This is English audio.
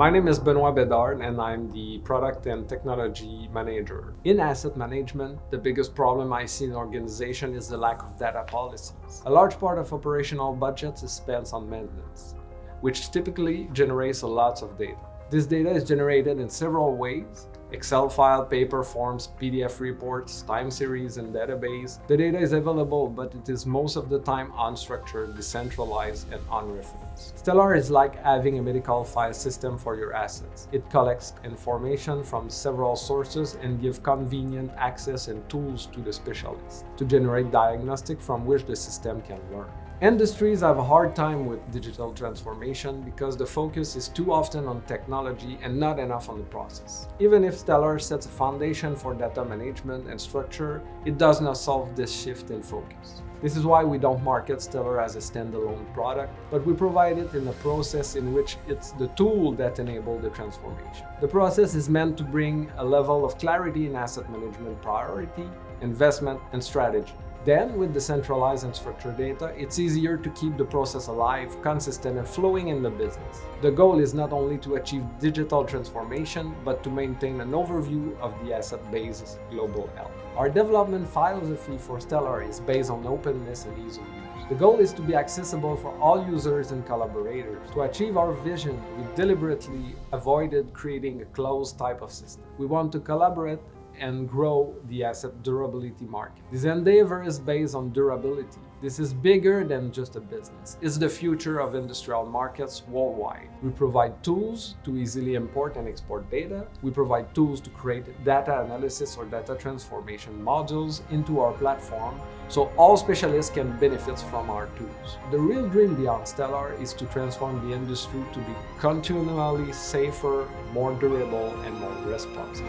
My name is Benoit Bédard and I'm the Product and Technology Manager. In asset management, the biggest problem I see in organization is the lack of data policies. A large part of operational budgets is spent on maintenance, which typically generates a lot of data. This data is generated in several ways: Excel file, paper forms, PDF reports, time series, and database. The data is available, but it is most of the time unstructured, decentralized, and unreferenced. Stelar is like having a medical file system for your assets. It collects information from several sources and gives convenient access and tools to the specialists to generate diagnostics from which the system can learn. Industries have a hard time with digital transformation because the focus is too often on technology and not enough on the process. Even if Stelar sets a foundation for data management and structure, it does not solve this shift in focus. This is why we don't market Stelar as a standalone product, but we provide it in a process in which it's the tool that enables the transformation. The process is meant to bring a level of clarity in asset management priority, investment, and strategy. Then, with decentralized and structured data, it's easier to keep the process alive, consistent, and flowing in the business. The goal is not only to achieve digital transformation, but to maintain an overview of the asset base's global health. Our development philosophy for Stelar is based on openness and ease of use. The goal is to be accessible for all users and collaborators. To achieve our vision, we deliberately avoided creating a closed type of system. We want to collaborate and grow the asset durability market. This endeavor is based on durability. This is bigger than just a business. It's the future of industrial markets worldwide. We provide tools to easily import and export data. We provide tools to create data analysis or data transformation modules into our platform, so all specialists can benefit from our tools. The real dream beyond Stelar is to transform the industry to be continually safer, more durable, and more responsive.